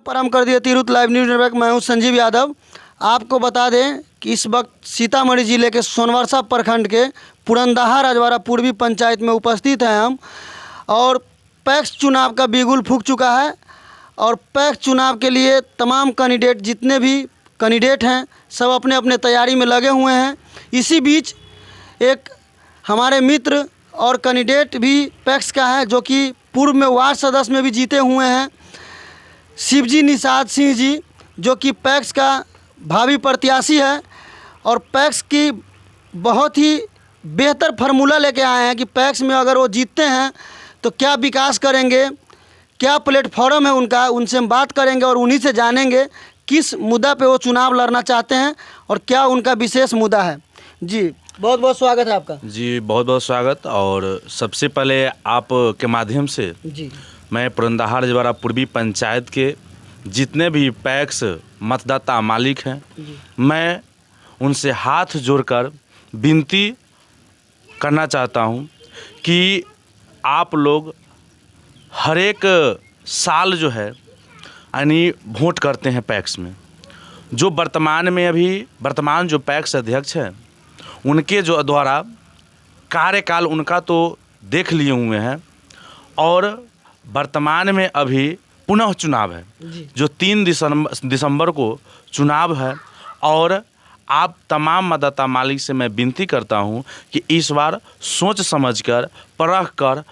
प्रारंभ कर दिया तिरहुत लाइव न्यूज़ नेटवर्क। मैं हूं संजीव यादव। आपको बता दें कि इस वक्त सीतामढ़ी जिले के सोनवर्षा प्रखंड के पुरंदाहा रजवाड़ा पूर्वी पंचायत में उपस्थित हैं हम, और पैक्स चुनाव का बिगुल फूंक चुका है और पैक्स चुनाव के लिए तमाम कैंडिडेट, जितने भी कैंडिडेट हैं, सब अपने अपने तैयारी में लगे हुए हैं। इसी बीच एक हमारे मित्र और कैंडिडेट भी पैक्स का है, जो कि पूर्व में वार्ड सदस्य में भी जीते हुए हैं, शिवजी निषाद सिंह जी, जो कि पैक्स का भावी प्रत्याशी है और पैक्स की बहुत ही बेहतर फार्मूला लेके आए हैं कि पैक्स में अगर वो जीतते हैं तो क्या विकास करेंगे, क्या प्लेटफॉर्म है उनका। उनसे हम बात करेंगे और उन्हीं से जानेंगे किस मुद्दा पे वो चुनाव लड़ना चाहते हैं और क्या उनका विशेष मुद्दा है। जी बहुत बहुत स्वागत है आपका। जी बहुत बहुत स्वागत। और सबसे पहले आप के माध्यम से जी मैं पुरंदाहा रजवाड़ा पूर्वी पंचायत के जितने भी पैक्स मतदाता मालिक हैं, मैं उनसे हाथ जोड़कर विनती करना चाहता हूं कि आप लोग हर एक साल जो है यानी वोट करते हैं पैक्स में। जो वर्तमान जो पैक्स अध्यक्ष हैं, उनके जो द्वारा कार्यकाल उनका तो देख लिए हुए हैं और वर्तमान में अभी पुनः चुनाव है जो 3 दिसंबर को चुनाव है। और आप तमाम मतदाता मालिक से मैं विनती करता हूं कि इस बार सोच समझकर परख कर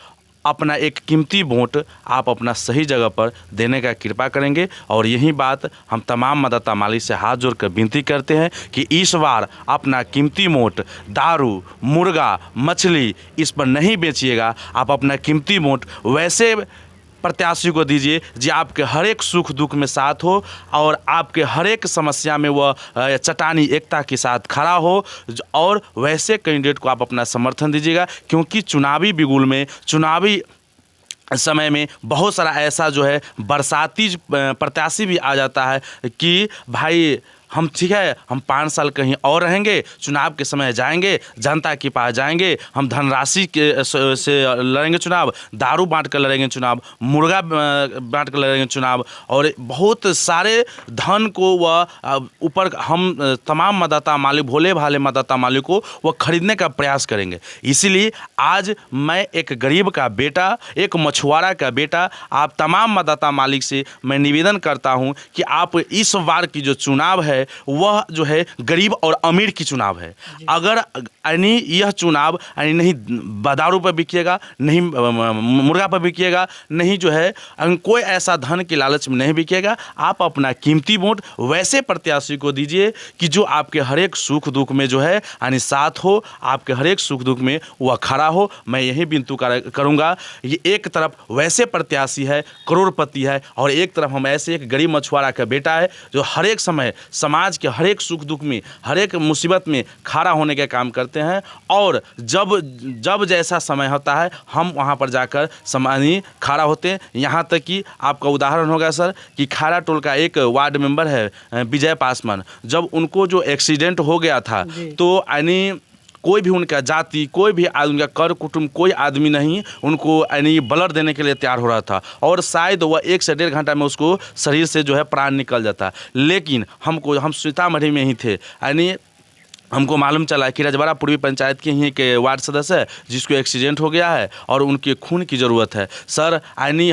अपना एक कीमती वोट आप अपना सही जगह पर देने का कृपा करेंगे। और यही बात हम तमाम मतदाता मालिक से हाथ जोड़कर विनती करते हैं कि इस बार अपना कीमती वोट दारू, मुर्गा, मछली इस पर नहीं बेचिएगा। आप अपना कीमती वोट वैसे प्रत्याशी को दीजिए जो आपके हर एक सुख दुख में साथ हो और आपके हर एक समस्या में वह चट्टानी एकता के साथ खड़ा हो, और वैसे कैंडिडेट को आप अपना समर्थन दीजिएगा। क्योंकि चुनावी बिगुल में, चुनावी समय में बहुत सारा ऐसा जो है बरसाती प्रत्याशी भी आ जाता है कि भाई हम ठीक है, हम 5 साल कहीं और रहेंगे, चुनाव के समय जाएंगे, जनता के पास जाएंगे, हम धनराशि के से लड़ेंगे चुनाव, दारू बांट कर लड़ेंगे चुनाव, मुर्गा बांट कर लड़ेंगे चुनाव, और बहुत सारे धन को वह ऊपर हम तमाम मतदाता मालिक, भोले भाले मतदाता मालिक को वह खरीदने का प्रयास करेंगे। इसीलिए आज मैं एक गरीब का बेटा, एक मछुआरा का बेटा, आप तमाम मतदाता मालिक से मैं निवेदन करता हूं कि आप इस बार की जो चुनाव है वह जो है गरीब और अमीर की चुनाव है। अगर यह चुनाव नहीं दारू पर बिकिएगा, नहीं मुर्गा पर बिकिएगा, नहीं जो है कोई ऐसा धन के लालच में नहीं बिकेगा। आप अपना कीमती वोट वैसे प्रत्याशी को दीजिए कि जो आपके हर एक सुख दुख में जो है यानी साथ हो, आपके हर एक सुख दुख में वह खड़ा हो। मैं यही विनती करूंगा। ये एक तरफ वैसे प्रत्याशी है, करोड़पति है, और एक तरफ हम ऐसे एक गरीब मछुआरा का बेटा है जो हर एक समय समाज के हर एक सुख दुख में, हर एक मुसीबत में खड़ा होने का काम करते हैं। और जब जैसा समय होता है हम वहाँ पर जाकर समानी खड़ा होते हैं। यहाँ तक कि आपका उदाहरण होगा सर कि खारा टोल का एक वार्ड मेंबर है विजय पासवान, जब उनको जो एक्सीडेंट हो गया था तो यानी कोई भी उनका जाति, कोई भी उनका कर कुटुंब, कोई आदमी नहीं उनको यानी ब्लड देने के लिए तैयार हो रहा था, और शायद वह 1 से 1.5 घंटा में उसको शरीर से जो है प्राण निकल जाता। लेकिन हम सीतामढ़ी में ही थे, यानी हमको मालूम चला कि रजवाड़ा पूर्वी पंचायत के ही एक वार्ड सदस्य है जिसको एक्सीडेंट हो गया है और उनके खून की ज़रूरत है। सर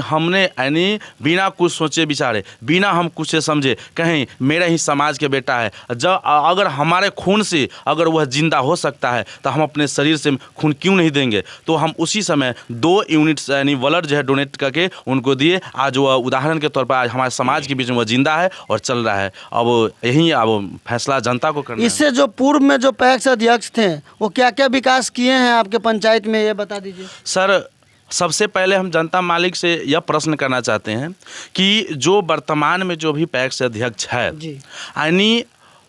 हमने बिना कुछ सोचे विचारे, बिना हम कुछ से समझे, कहीं मेरा ही समाज के बेटा है, जब अगर हमारे खून से अगर वह जिंदा हो सकता है तो हम अपने शरीर से खून क्यों नहीं देंगे। तो हम उसी समय 2 यूनिट्स ब्लड जो है डोनेट करके उनको दिए। आज वह उदाहरण के तौर पर आज हमारे समाज के बीच में वह जिंदा है और चल रहा है। अब फैसला जनता को करना है। इससे जो पूर्व में जो पैक्स अध्यक्ष थे वो क्या क्या विकास किए हैं आपके पंचायत में, ये बता दीजिए। सर सबसे पहले हम जनता मालिक से यह प्रश्न करना चाहते हैं कि जो वर्तमान में जो भी पैक्स अध्यक्ष है, यानी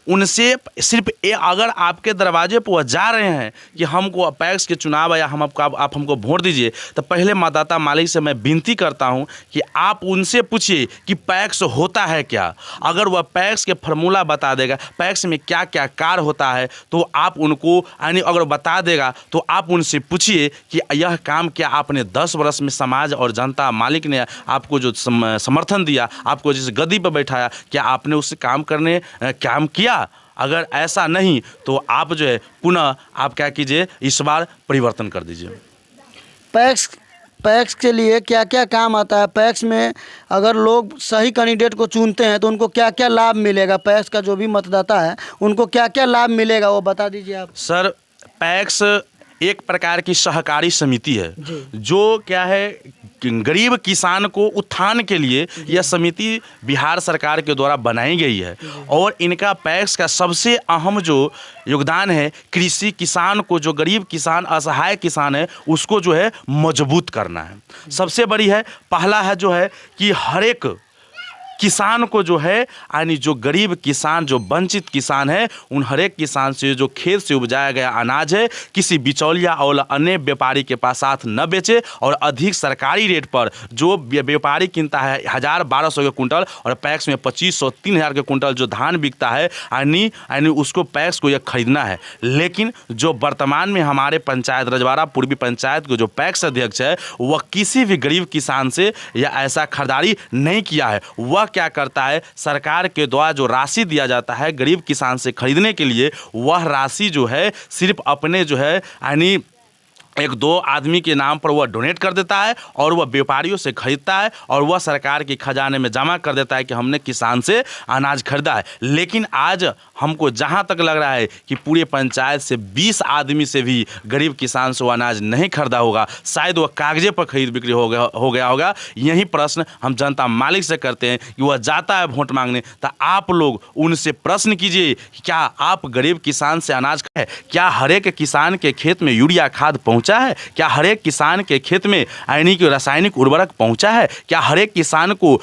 उनसे सिर्फ अगर आपके दरवाजे पर वह जा रहे हैं कि हमको पैक्स के चुनाव या आप हमको वोट दीजिए, तो पहले मतदाता मालिक से मैं विनती करता हूं कि आप उनसे पूछिए कि पैक्स होता है क्या। अगर वह पैक्स के फार्मूला बता देगा, पैक्स में क्या क्या कार्य होता है, तो आप उनको यानी अगर बता देगा तो आप उनसे पूछिए कि यह काम क्या आपने 10 वर्ष में समाज और जनता मालिक ने आपको जो समर्थन दिया, आपको जिस गद्दी पर बैठाया, क्या आपने उस काम किया। अगर ऐसा नहीं तो आप जो है पुनः आप क्या कीजिए, इस बार परिवर्तन कर दीजिए। पैक्स के लिए क्या क्या काम आता है? पैक्स में अगर लोग सही कैंडिडेट को चुनते हैं तो उनको क्या क्या लाभ मिलेगा? पैक्स का जो भी मतदाता है उनको क्या क्या लाभ मिलेगा, वो बता दीजिए आप। सर, पैक्स एक प्रकार की सहकारी समिति है जो क्या है गरीब किसान को उत्थान के लिए यह समिति बिहार सरकार के द्वारा बनाई गई है। और इनका पैक्स का सबसे अहम जो योगदान है, कृषि किसान को, जो गरीब किसान असहाय किसान है उसको जो है मजबूत करना है। सबसे बड़ी है, पहला है जो है कि हर एक किसान को जो है यानी जो गरीब किसान, जो वंचित किसान है, उन हर एक किसान से जो खेत से उपजाया गया अनाज है किसी बिचौलिया और अन्य व्यापारी के पास साथ न बेचे और अधिक सरकारी रेट पर जो व्यापारी किनता है 1000-1200 के कुंटल और पैक्स में 2500-3000 के कुंटल जो धान बिकता है यानी उसको पैक्स को यह खरीदना है। लेकिन जो वर्तमान में हमारे पंचायत रजवाड़ा पूर्वी पंचायत को जो पैक्स अध्यक्ष है वह किसी भी गरीब किसान से या ऐसा खरीदारी नहीं किया है। वह क्या करता है, सरकार के द्वारा जो राशि दिया जाता है गरीब किसान से खरीदने के लिए, वह राशि जो है सिर्फ अपने जो है यानी 1-2 आदमी के नाम पर वह डोनेट कर देता है और वह व्यापारियों से खरीदता है और वह सरकार के खजाने में जमा कर देता है कि हमने किसान से अनाज खरीदा है। लेकिन आज हमको जहां तक लग रहा है कि पूरे पंचायत से 20 आदमी से भी गरीब किसान से वो अनाज नहीं खरीदा होगा, शायद वह कागजे पर खरीद बिक्री हो गया होगा। यही प्रश्न हम जनता मालिक से करते हैं कि वह जाता है वोट मांगने, तो आप लोग उनसे प्रश्न कीजिए क्या आप गरीब किसान से अनाज खाए? क्या हर एक किसान के खेत में यूरिया खाद पहुंचा है? क्या हर एक किसान के खेत में यानी कि रासायनिक उर्वरक पहुंचा है? क्या हर एक किसान को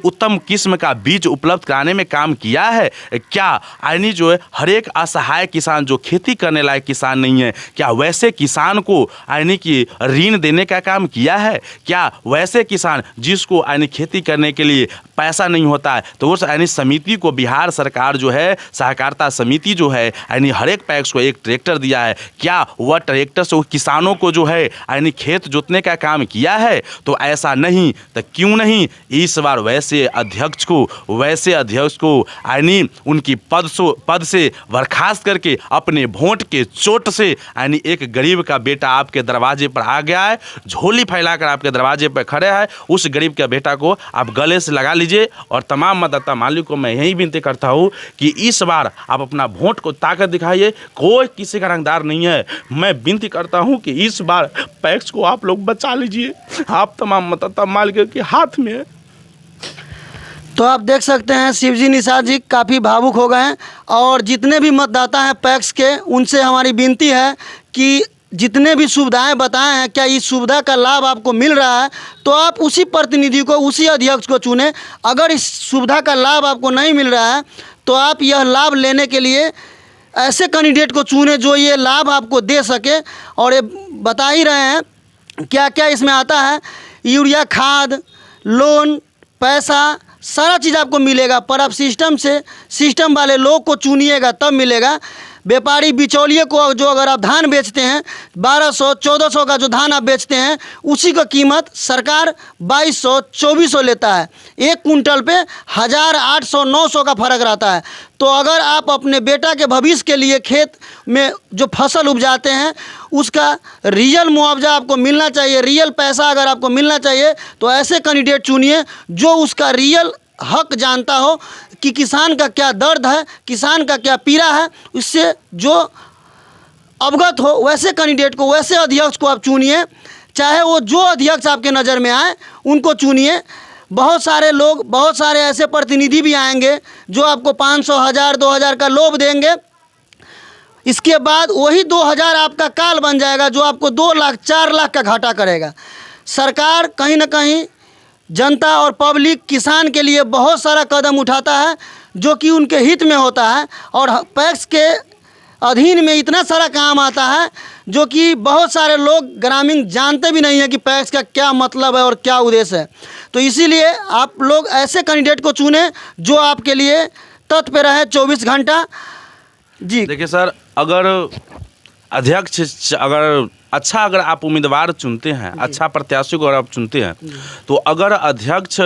उत्तम किस्म का बीज उपलब्ध कराने में काम किया है? क्या यानी जो है हर एक असहाय किसान जो खेती करने लायक किसान नहीं है, क्या वैसे किसान को यानी कि ऋण देने का काम किया है? क्या वैसे किसान जिसको यानी खेती करने के लिए पैसा नहीं होता है, तो उस यानी समिति को बिहार सरकार जो है सहकारिता समिति जो है यानी हर एक पैक्स को एक ट्रैक्टर दिया है, क्या वह ट्रैक्टर से किसानों को जो है यानी खेत जोतने का काम किया है? तो ऐसा नहीं तो क्यों नहीं इस बार वैसे अध्यक्ष को यानी उनकी पद से बर्खास्त करके अपने वोट के चोट से यानी एक गरीब का बेटा आपके दरवाजे पर आ गया है, झोली फैलाकर आपके दरवाजे पर खड़े है, उस गरीब के बेटा को आप गले से लगा लीजिए। और तमाम मतदाता मालिक को मैं यही विनती करता हूँ कि इस बार आप अपना वोट को ताकत दिखाइए, कोई किसी का रंगदार नहीं है। मैं विनती करता हूँ कि इस बार पैक्स को आप लोग बचा लीजिए, आप तमाम मतदाता मालिक के हाथ में है। तो आप देख सकते हैं शिवजी निषाद जी काफ़ी भावुक हो गए हैं और जितने भी मतदाता हैं पैक्स के उनसे हमारी विनती है कि जितने भी सुविधाएं बताए हैं, क्या इस सुविधा का लाभ आपको मिल रहा है तो आप उसी प्रतिनिधि को, उसी अध्यक्ष को चुनें। अगर इस सुविधा का लाभ आपको नहीं मिल रहा है तो आप यह लाभ लेने के लिए ऐसे कैंडिडेट को चुनें जो ये लाभ आपको दे सके। और ये बता ही रहे हैं क्या क्या इसमें आता है, यूरिया खाद, लोन, पैसा, सारा चीज़ आपको मिलेगा। पर आप सिस्टम वाले लोग को चुनिएगा तब मिलेगा। व्यापारी बिचौलिए को जो अगर आप धान बेचते हैं 1200-1400 का जो धान आप बेचते हैं उसी का कीमत सरकार 2200-2400 लेता है। एक कुंटल पे 1800-900 का फर्क रहता है। तो अगर आप अपने बेटा के भविष्य के लिए खेत में जो फसल उपजाते हैं उसका रियल मुआवजा आपको मिलना चाहिए, रियल पैसा अगर आपको मिलना चाहिए तो ऐसे कैंडिडेट चुनिए जो उसका रियल हक जानता हो कि किसान का क्या दर्द है, किसान का क्या पीड़ा है, उससे जो अवगत हो वैसे कैंडिडेट को, वैसे अध्यक्ष को आप चुनिए। चाहे वो जो अध्यक्ष आपके नज़र में आए उनको चुनिए। बहुत सारे लोग, बहुत सारे ऐसे प्रतिनिधि भी आएंगे जो आपको 500, 1000, 2000 का लोभ देंगे। इसके बाद वही 2000 आपका काल बन जाएगा जो आपको 2 लाख 4 लाख का घाटा करेगा। सरकार कहीं ना कहीं जनता और पब्लिक किसान के लिए बहुत सारा कदम उठाता है जो कि उनके हित में होता है, और पैक्स के अधीन में इतना सारा काम आता है जो कि बहुत सारे लोग ग्रामीण जानते भी नहीं हैं कि पैक्स का क्या मतलब है और क्या उद्देश्य है। तो इसीलिए आप लोग ऐसे कैंडिडेट को चुनें जो आपके लिए तत्पर पे रहे 24 घंटा। जी देखिए सर, अगर अध्यक्ष अगर आप उम्मीदवार चुनते हैं, अच्छा प्रत्याशी को अगर आप चुनते हैं, तो अगर अध्यक्ष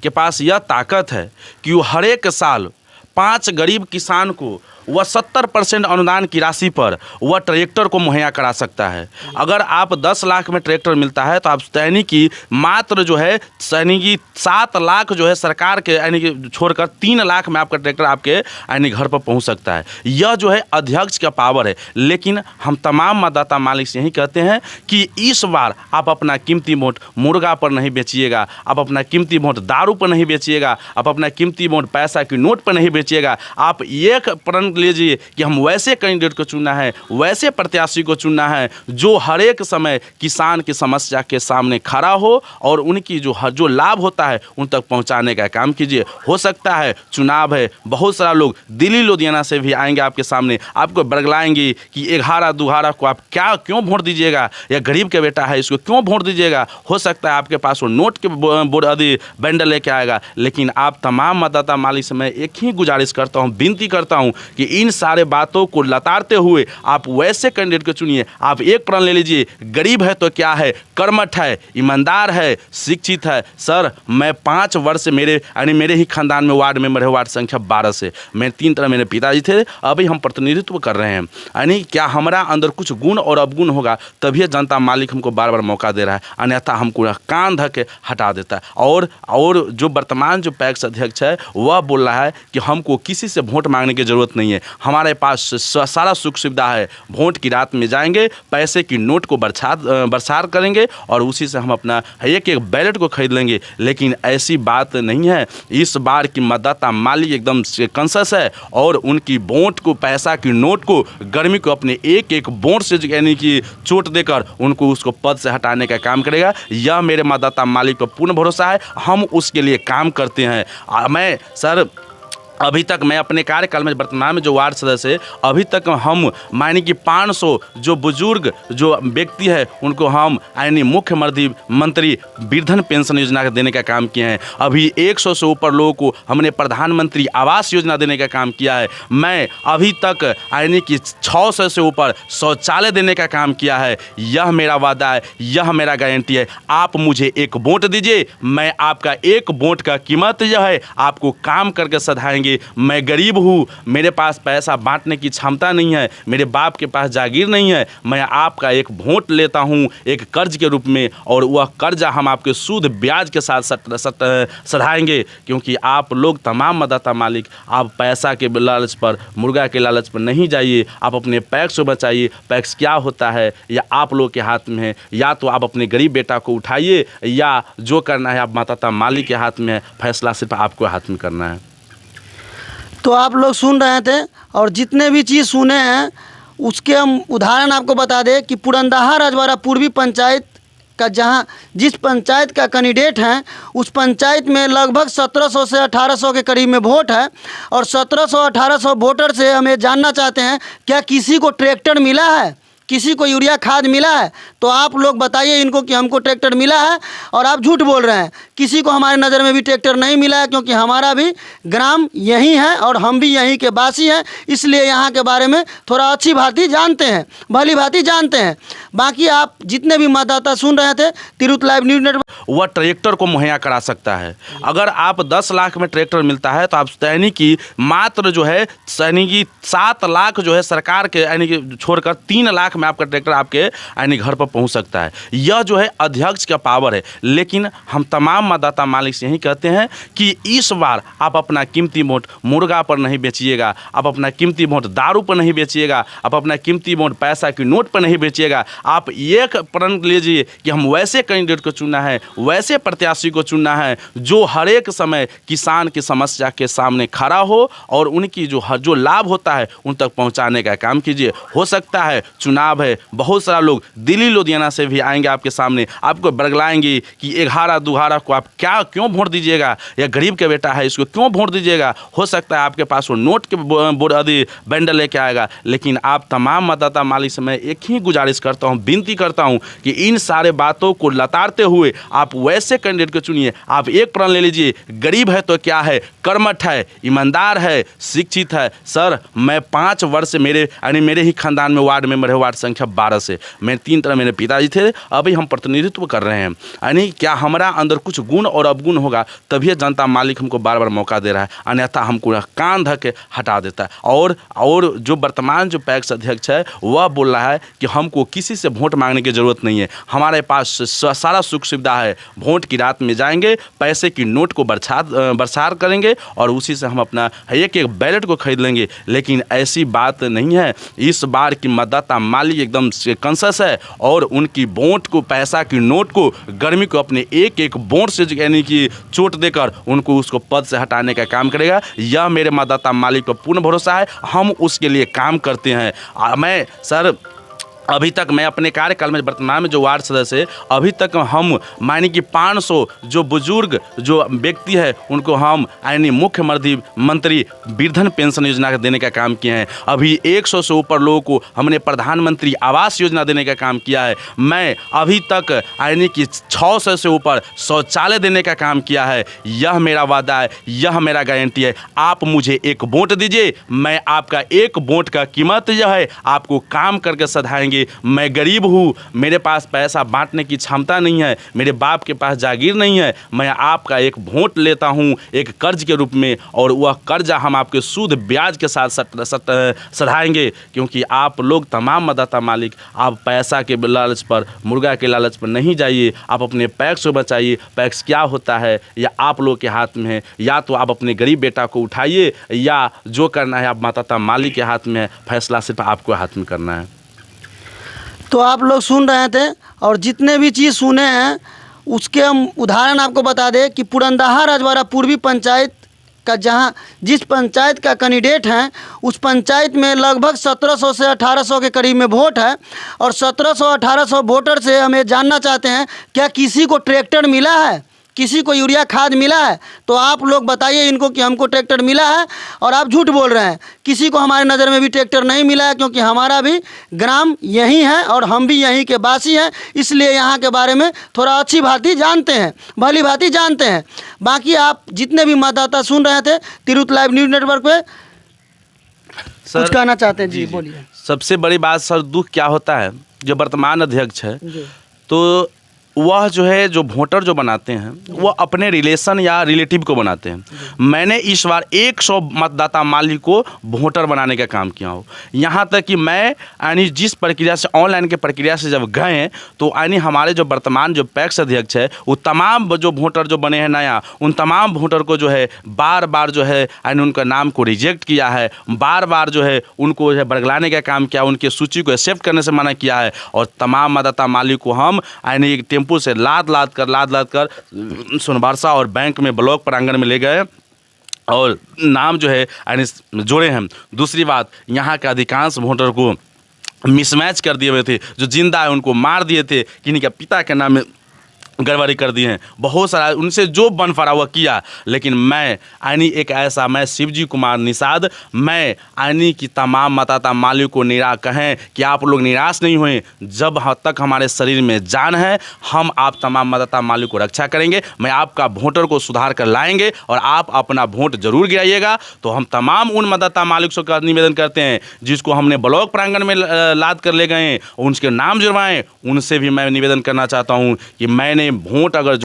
के पास यह ताकत है कि वो हर एक साल 5 गरीब किसान को वह 70% अनुदान की राशि पर वह ट्रैक्टर को मुहैया करा सकता है। अगर आप 10 लाख में ट्रैक्टर मिलता है तो आप यानी कि मात्र जो है यानी कि 7 लाख जो है सरकार के यानी कि छोड़कर 3 लाख में आपका ट्रैक्टर आपके यानी घर पर पहुंच सकता है। यह जो है अध्यक्ष का पावर है। लेकिन हम तमाम मतदाता मालिक से यही कहते हैं कि इस बार आप अपना कीमती वोट मुर्गा पर नहीं बेचिएगा, आप अपना कीमती वोट दारू पर नहीं बेचिएगा, आप अपना कीमती वोट पैसा की नोट पर नहीं बेचिएगा। आप एक प्रण लीजिए कि हम वैसे कैंडिडेट को चुनना है, वैसे प्रत्याशी को चुनना है जो हर एक समय किसान की समस्या के सामने खड़ा हो और उनकी जो लाभ होता है उन तक पहुंचाने का काम कीजिए। हो सकता है चुनाव है, बहुत सारा लोग दिल्ली लुधियाना से भी आएंगे आपके सामने, आपको बरगलाएंगे कि 11-12 को आप क्यों वोट दीजिएगा, या गरीब का बेटा है इसको क्यों वोट दीजिएगा। हो सकता है आपके पास वो नोट के बंडल लेके आएगा। लेकिन आप तमाम मतदाता मालिक से मैं एक ही गुजारिश करता हूँ, विनती करता हूँ कि इन सारे बातों को लताड़ते हुए आप वैसे कैंडिडेट को चुनिए। आप एक प्रण ले लीजिए, गरीब है तो क्या है, कर्मठ है, ईमानदार है, शिक्षित है। सर मैं 5 वर्ष से मेरे ही खानदान में वार्ड मेंबर है, वार्ड संख्या 12 से मैं 3 तरह मेरे पिताजी थे, अभी हम प्रतिनिधित्व कर रहे हैं। यानी क्या हमारा अंदर कुछ गुण और अवगुण होगा तभी जनता मालिक हमको बार बार मौका दे रहा है, अन्यथा हमको कान धऽ के हटा देता है। और जो वर्तमान जो पैक्स अध्यक्ष है वह बोल रहा है कि हमको किसी से वोट मांगने की जरूरत नहीं है, हमारे पास सारा सुख सुविधा है, वोट की रात में जाएंगे, पैसे की नोट को बरसात करेंगे और उसी से हम अपना एक बैलेट को खरीद लेंगे। लेकिन ऐसी बात नहीं है। इस बार की मतदाता मालिक एकदम कॉन्शियस है और उनकी वोट को, पैसा की नोट को, गर्मी को अपने एक वोट से यानी कि चोट देकर उनको उसको पद से हटाने का काम करेगा। यह मेरे मतदाता मालिक पर पूर्ण भरोसा है, हम उसके लिए काम करते हैं। मैं सर अभी तक मैं अपने कार्यकाल में वर्तमान में जो वार्ड सदस्य है, अभी तक हम मानी कि 500 जो बुजुर्ग जो व्यक्ति है उनको हम यानी मुख्यमंत्री वृद्धन पेंशन योजना देने का काम किए हैं। अभी 100 से ऊपर लोगों को हमने प्रधानमंत्री आवास योजना देने का काम किया है। मैं अभी तक यानी कि 600 से ऊपर शौचालय देने का काम किया है। यह मेरा वादा है, यह मेरा गारंटी है। आप मुझे एक वोट दीजिए, मैं आपका एक वोट का कीमत यह है, आपको काम करके सधाएंगे। मैं गरीब हूँ, मेरे पास पैसा बांटने की क्षमता नहीं है, मेरे बाप के पास जागीर नहीं है, मैं आपका एक वोट लेता हूँ एक कर्ज के रूप में, और वह कर्जा हम आपके सूद ब्याज के साथ सधाएंगे। क्योंकि आप लोग तमाम मतदाता मालिक, आप पैसा के लालच पर, मुर्गा के लालच पर नहीं जाइए, आप अपने पैक्स को बचाइए। पैक्स क्या होता है या आप लोग के हाथ में है, या तो आप अपने गरीब बेटा को उठाइए या जो करना है आप मतदाता मालिक के हाथ में है, फैसला सिर्फ आपको हाथ में करना है। तो आप लोग सुन रहे थे, और जितने भी चीज़ सुने हैं उसके हम उदाहरण आपको बता दें कि पुरंदाहा रजवाड़ा पूर्वी पंचायत का जिस पंचायत का कैंडिडेट हैं उस पंचायत में लगभग 1700 से 1800 के करीब में वोट है, और 1700-1800 वोटर से हम ये जानना चाहते हैं क्या किसी को ट्रैक्टर मिला है, किसी को यूरिया खाद मिला है? तो आप लोग बताइए इनको कि हमको ट्रैक्टर मिला है, और आप झूठ बोल रहे हैं। किसी को हमारे नज़र में भी ट्रैक्टर नहीं मिला है, क्योंकि हमारा भी ग्राम यही है और हम भी यहीं के वासी हैं, इसलिए यहाँ के बारे में थोड़ा अच्छी भांति जानते हैं, भली भांति जानते हैं। बाकी आप जितने भी मतदाता सुन रहे थे तिरहुत लाइव न्यूज़ नेटवर्क, वह ट्रैक्टर को मुहैया करा सकता है। अगर आप 10 लाख में ट्रैक्टर मिलता है तो आप यानी कि मात्र जो है यानी कि 7 लाख जो है सरकार के यानी कि छोड़कर 3 लाख में आपका ट्रैक्टर आपके यानी घर पर पहुंच सकता है। यह जो है अध्यक्ष का पावर है। लेकिन हम तमाम मतदाता मालिक से यही कहते हैं कि इस बार आप अपना कीमती वोट मुर्गा पर नहीं बेचिएगा, आप अपना कीमती वोट दारू पर नहीं बेचिएगा, आप अपना कीमती वोट पैसा की नोट पर नहीं बेचिएगा। आप एक प्रण लीजिए कि हम वैसे कैंडिडेट को चुनना है, वैसे प्रत्याशी को चुनना है जो हर एक समय किसान की समस्या के सामने खड़ा हो और उनकी जो लाभ होता है उन तक पहुंचाने का काम कीजिए। हो सकता है चुनाव चुनाव है, बहुत सारा लोग दिल्ली लुधियाना से भी आएंगे आपके सामने, आपको बरगलाएंगे कि 11-12 को आप क्यों वोट दीजिएगा, या गरीब के बेटा है इसको क्यों वोट दीजिएगा। हो सकता है आपके पास वो नोट के बंडल लेके आएगा, लेकिन आप तमाम मतदाता मालिक से मैं एक ही गुजारिश करता हूँ, विनती करता हूँ कि इन सारे बातों को लताड़ते हुए आप वैसे कैंडिडेट को चुनिए। आप एक प्रण ले लीजिए, गरीब है तो क्या है, कर्मठ है, ईमानदार है, शिक्षित है। सर मैं 5 वर्ष से मेरे ही खानदान में वार्ड मेंबर है, वार्ड संख्या 12 से मैं 3 तरह मेरे पिताजी थे, अभी हम प्रतिनिधित्व कर रहे हैं। यानी क्या हमारा अंदर कुछ गुण और अवगुण होगा तभी जनता मालिक हमको बार बार मौका दे रहा है, अन्यथा हमको कान धर के हटा देता है। और जो वर्तमान जो पैक्स अध्यक्ष है वह बोल रहा है कि हमको किसी से वोट मांगने की ज़रूरत नहीं है, हमारे पास सारा सुख सुविधा है, वोट की रात में जाएंगे, पैसे की नोट को बरसार करेंगे और उसी से हम अपना एक बैलेट को खरीद लेंगे। लेकिन ऐसी बात नहीं है। इस बार की मतदाता मालिक एकदम कॉन्शियस है और उनकी वोट को, पैसा की नोट को, गर्मी को अपने एक वोट से यानी कि चोट देकर उनको उसको पद से हटाने का काम करेगा। यह मेरे मतदाता मालिक पर पूर्ण भरोसा है, हम उसके लिए काम करते हैं। मैं सर अभी तक मैं अपने कार्यकाल में वर्तमान में जो वार्ड सदस्य है, अभी तक हम मानी कि 500 जो बुजुर्ग जो व्यक्ति है उनको हम यानी मुख्यमंत्री वृद्धन पेंशन योजना देने का काम किए हैं। अभी 100 से ऊपर लोगों को हमने प्रधानमंत्री आवास योजना देने का काम किया है। मैं अभी तक यानी कि 600 से ऊपर शौचालय देने का काम किया है। यह मेरा वादा है, यह मेरा गारंटी है। आप मुझे एक वोट दीजिए, मैं आपका एक वोट का कीमत यह है, आपको काम करके सधाएंगे। मैं गरीब हूँ, मेरे पास पैसा बांटने की क्षमता नहीं है, मेरे बाप के पास जागीर नहीं है, मैं आपका एक वोट लेता हूँ एक कर्ज के रूप में, और वह कर्जा हम आपके सूद ब्याज के साथ सधाएंगे। क्योंकि आप लोग तमाम मतदाता मालिक, आप पैसा के लालच पर, मुर्गा के लालच पर नहीं जाइए। आप अपने पैक्स को बचाइए। पैक्स क्या होता है या आप लोग के हाथ में है, या तो आप अपने गरीब बेटा को उठाइए या जो करना है आप मतदाता मालिक के हाथ में है, फैसला सिर्फ आपको हाथ में करना है। तो आप लोग सुन रहे थे, और जितने भी चीज़ सुने हैं उसके हम उदाहरण आपको बता दें कि पुरंदाहा रजवाड़ा पूर्वी पंचायत का जिस पंचायत का कैंडिडेट हैं उस पंचायत में लगभग 1700 से 1800 के करीब में वोट है, और 1700-1800 वोटर से हम ये जानना चाहते हैं क्या किसी को ट्रैक्टर मिला है, किसी को यूरिया खाद मिला है? तो आप लोग बताइए इनको कि हमको ट्रैक्टर मिला है, और आप झूठ बोल रहे हैं। किसी को हमारे नज़र में भी ट्रैक्टर नहीं मिला है, क्योंकि हमारा भी ग्राम यही है और हम भी यहीं के वासी हैं, इसलिए यहाँ के बारे में थोड़ा अच्छी भांति जानते हैं, भली भांति जानते हैं। बाकी आप जितने भी मतदाता सुन रहे थे तिरहुत लाइव न्यूज़ नेटवर्क पे कुछ कहना चाहते हैं? जी बोलिए। सबसे बड़ी बात सर, दुख क्या होता है, जो वर्तमान अध्यक्ष है तो वह जो है जो वोटर जो बनाते हैं वह अपने रिलेशन या रिलेटिव को बनाते हैं। मैंने इस बार 100 मतदाता मालिक को वोटर बनाने का काम किया हो। यहाँ तक कि मैं यानी जिस प्रक्रिया से, ऑनलाइन के प्रक्रिया से जब गए तो यानी हमारे जो वर्तमान जो पैक्स अध्यक्ष है वो तमाम जो वोटर जो बने हैं नया, उन तमाम वोटर को जो है बार बार जो है यानी उनका नाम को रिजेक्ट किया है, बार बार जो है उनको जो है बरगलाने का काम किया, उनके सूची को एक्सेप्ट करने से मना किया है। और तमाम मतदाता मालिक को हम यानी एक टेम्पो से लाद कर सोनबरसा और बैंक में ब्लॉक प्रांगण में ले गए और नाम जो है यानी जोड़े हैं। दूसरी बात, यहाँ के अधिकांश वोटर को मिसमैच कर दिए हुए थे, जो जिंदा है उनको मार दिए थे, किन्हीं के पिता के नाम में गड़बड़ी कर दी हैं, बहुत सारा उनसे जो बन पड़ा हुआ किया। लेकिन मैं यानी एक ऐसा, मैं शिवजी कुमार निषाद, मैं यानी कि तमाम मतदाता मालिक को कहें कि आप लोग निराश नहीं हुए, जब तक हमारे शरीर में जान है हम आप तमाम मतदाता मालिक को रक्षा करेंगे। मैं आपका वोटर को सुधार कर लाएंगे और आप अपना वोट जरूर गिराइएगा। तो हम तमाम उन मतदाता मालिक से निवेदन करते हैं जिसको हमने ब्लॉक प्रांगण में लाद कर ले गए, उनके नाम जुड़वाएं, उनसे भी मैं निवेदन करना चाहता हूँ कि मैंने वोट अगर